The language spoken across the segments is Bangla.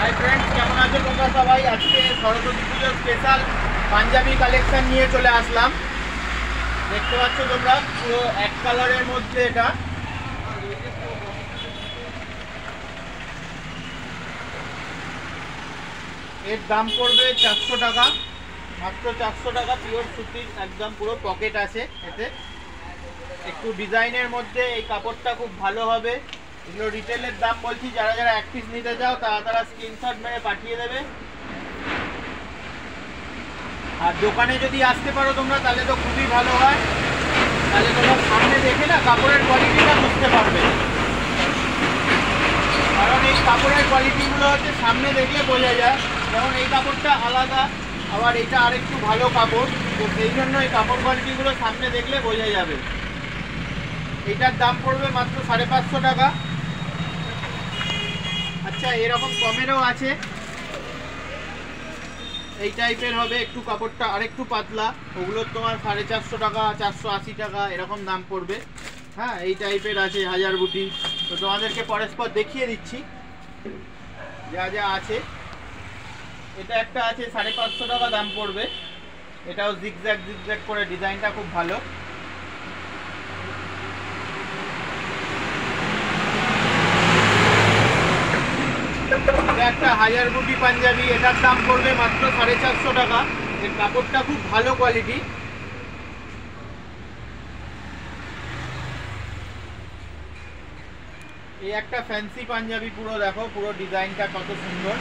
हाय फ्रेंड्स, কেমন আছো তোমরা সবাই? আজকে সরস্বতী পুজোর স্পেশাল পাঞ্জাবি কালেকশন নিয়ে চলে আসলাম। দেখতে পাচ্ছ তোমরা, পুরো এক কালারের মধ্যে এটা। এর দাম পড়বে 400 টাকা, মাত্র 400 টাকা। পিওর সুতির, একদম পুরো পকেট আছে এতে। একটু ডিজাইনের মধ্যে এই কাপড়টা খুব ভালো হবে। এগুলো রিটেলের দাম বলছি, যারা যারা এক পিস নিতে চাও তারা স্ক্রিনশট মেরে পাঠিয়ে দেবে। আর দোকানে যদি আসতে পারো তোমরা তাহলে তো খুবই ভালো হয়, তাহলে তোমরা সামনে দেখে না কাপড়ের কোয়ালিটিটা বুঝতে পারবে। কারণ এই কাপড়ের কোয়ালিটিগুলো হচ্ছে সামনে দেখলে বোঝা যায়। যেমন এই কাপড়টা আলাদা, আবার এটা আরেকটু ভালো কাপড়, তো সেই জন্য এই কাপড় কোয়ালিটিগুলো সামনে দেখলে বোঝা যাবে। এইটার দাম পড়বে মাত্র 550 টাকা। আচ্ছা, এরকম কমেরও আছে, এই টাইপের হবে, একটু কাপড়টা আরেকটু পাতলা, ওগুলো তোমার 450 টাকা, 480 টাকা এরকম দাম পড়বে। হ্যাঁ, এই টাইপের আছে হাজার বুটি। তো তোমাদেরকে পরস্পর দেখিয়ে দিচ্ছি যা যা আছে। এটা একটা আছে 550 টাকা দাম পড়বে। এটাও জিগজ্যাগ জিগজ্যাগ করে, ডিজাইনটা খুব ভালো। এটা একটা হাজার বুটি পাঞ্জাবি, এটার দাম পড়বে মাত্র 450 টাকা। এর কাপড়টা খুব ভালো কোয়ালিটি। এই একটা ফ্যান্সি পাঞ্জাবি, পুরো দেখো, পুরো ডিজাইনটা কত সুন্দর।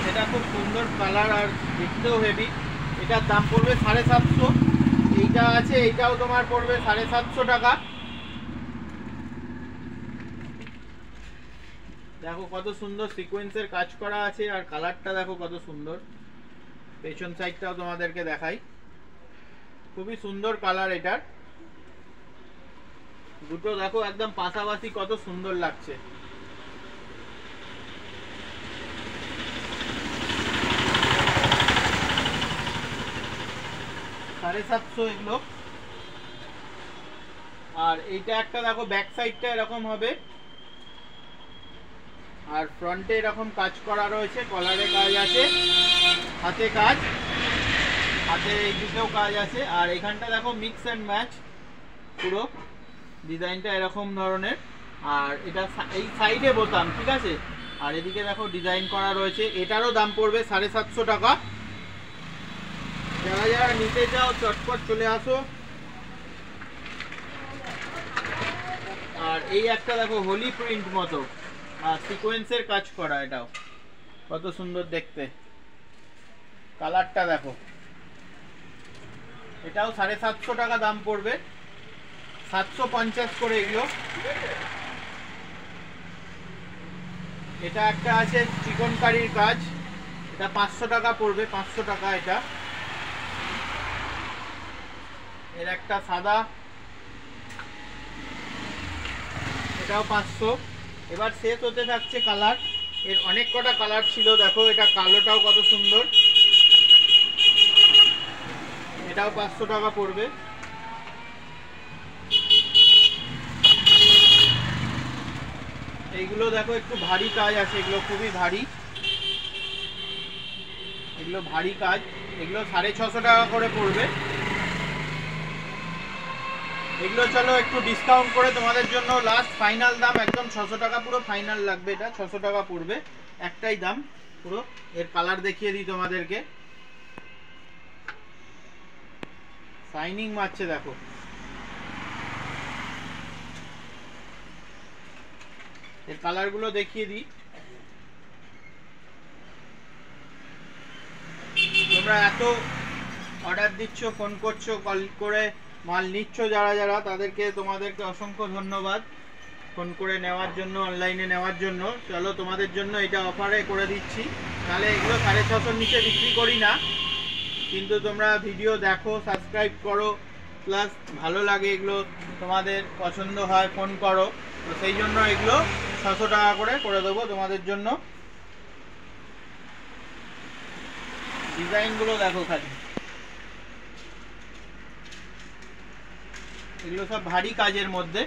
এটা খুব সুন্দর কালার আর দেখতেও হেভি। এটার দাম পড়বে 750। এইটা আছে, এইটাও তোমার পড়বে 750 টাকা। দেখো কত সুন্দর সিকোয়েন্সের কাজ করা আছে, আর কালারটা দেখো কত সুন্দর। পেছন সাইডটাও তোমাদেরকে দেখাই, খুবই সুন্দর কালার এটার। দুটো দেখো একদম পাশাপাশি, কত সুন্দর লাগছে। $750 এগুলো। আর এইটা একটা দেখো, ব্যাক সাইডটা এরকম হবে, আর ফ্রন্টে এরকম কাজ করা রয়েছে, কলারে কাজ আছে, হাতে কাজ, হাতে এই দিকেও কাজ আছে। আর এখানটা দেখো মিক্স অ্যান্ড ম্যাচ, পুরো ডিজাইনটা এরকম ধরনের। আর এটা এই সাইডে বোতাম, ঠিক আছে। আর এদিকে দেখো ডিজাইন করা রয়েছে। এটারও দাম পড়বে 750 টাকা। যারা যারা নিতে চাও চটপট চলে আসো। আর এই একটা দেখো হোলি প্রিন্ট মতো, আর সিকোয়েন্সের কাজ করা, এটাও কত সুন্দর দেখতে। কালারটা দেখো। এটাও 750 টাকা দাম পড়বে, 750 করে এগুলো। এটা একটা আছে চিকনকারির কাজ, এটা 500 টাকা পড়বে, 500 টাকা এটা। এর একটা সাদা, এটাও 500। এবার শেষ হতে থাকছে কালার। এর অনেক কটা কালার ছিল, দেখো এটা কালোটাও কত সুন্দর, এটাও 500 টাকা পড়বে। এইগুলো দেখো একটু ভারী কাজ আছে, এগুলো খুবই ভারী, এগুলো ভারী কাজ। এগুলো 650 টাকা করে পড়বে। এগুলো চলো একটু ডিসকাউন্ট করে তোমাদের জন্য লাস্ট ফাইনাল দাম একদম 600 টাকা, পুরো ফাইনাল লাগবে। এটা 600 টাকা পড়বে, একটাই দাম পুরো। এর কালার দেখিয়ে দিই তোমাদেরকে, শাইনিং মারছে দেখো। এর কালারগুলো দেখিয়ে দিই। তোমরা এত অর্ডার দিচ্ছ, ফোন করছো, কল করে মাল নিচ্ছ, যারা যারা, তোমাদেরকে অসংখ্য ধন্যবাদ ফোন করে নেওয়ার জন্য, অনলাইনে নেওয়ার জন্য। চলো তোমাদের জন্য এটা অফারে করে দিচ্ছি। তাহলে এগুলো 650 নিচে বিক্রি করি না, কিন্তু তোমরা ভিডিও দেখো, সাবস্ক্রাইব করো, প্লাস ভালো লাগে, এগুলো তোমাদের পছন্দ হয়, ফোন করো, তো সেই জন্য এগুলো 600 টাকা করে দেবো তোমাদের জন্য। ডিজাইনগুলো দেখো খালি। এগুলো সব ভারী কাজের মধ্যে।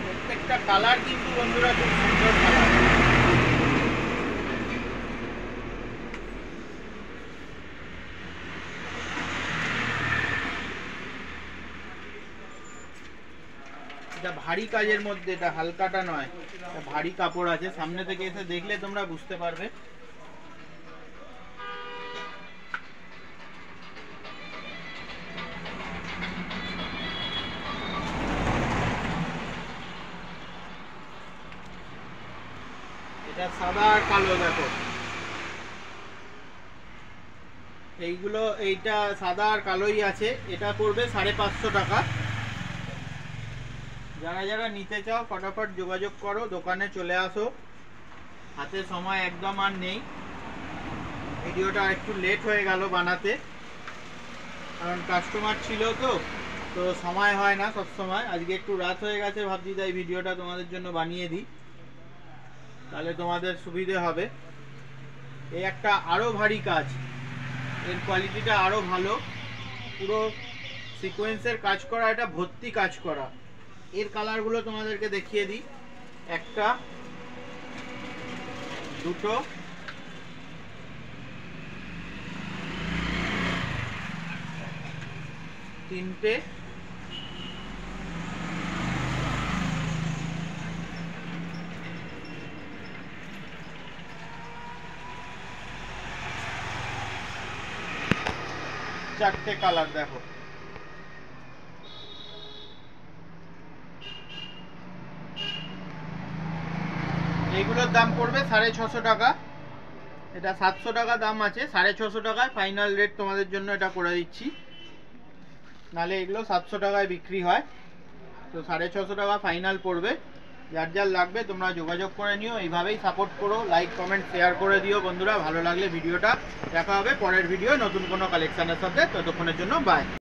প্রত্যেকটা কালার কিন্তু বন্ধুরা খুব সুন্দর কালার। এটা ভারী কাজের মধ্যে, এটা হালকাটা নয়, এটা ভারী কাপড় আছে। সামনে থেকে এসে দেখলে তোমরা বুঝতে পারবে। এটা সাদা আর কালো, দেখো এইগুলো, এইটা সাদা আর কালোই আছে। এটা পড়বে 550 টাকা। যারা যারা নিতে চাও ফটাফট যোগাযোগ করো, দোকানে চলে আসো। হাতে সময় একদম আর নেই। ভিডিওটা একটু লেট হয়ে গেল বানাতে, কারণ কাস্টমার ছিল তো সময় হয় না সব সময়। আজকে একটু রাত হয়ে গেছে, ভাবছি তাই ভিডিওটা তোমাদের জন্য বানিয়ে দিই, তাহলে তোমাদের সুবিধে হবে। এই একটা আরো ভারী কাজ, এর কোয়ালিটিটা আরো ভালো, পুরো সিকোয়েন্সের কাজ করা, এটা ভর্তি কাজ করা। এর কালারগুলো তোমাদেরকে দেখিয়ে দিই। একটা, দুটো, তিনটে, চারটে কালার দেখো। এইগুলোর দাম পড়বে 650 টাকা। এটা 700 টাকা দাম আছে, 650 টাকায় ফাইনাল রেট তোমাদের জন্য এটা করে দিচ্ছি। নালে এগুলো 700 টাকায় বিক্রি হয়, তো 650 টাকা ফাইনাল পড়বে। যার যার লাগবে তোমরা যোগাযোগ করে নিও। এইভাবেই সাপোর্ট করো, লাইক কমেন্ট শেয়ার করে দিও বন্ধুরা। ভালো লাগলে ভিডিওটা। দেখা হবে পরের ভিডিও নতুন কোনো কালেকশনের সাথে। ততক্ষণের জন্য বাই।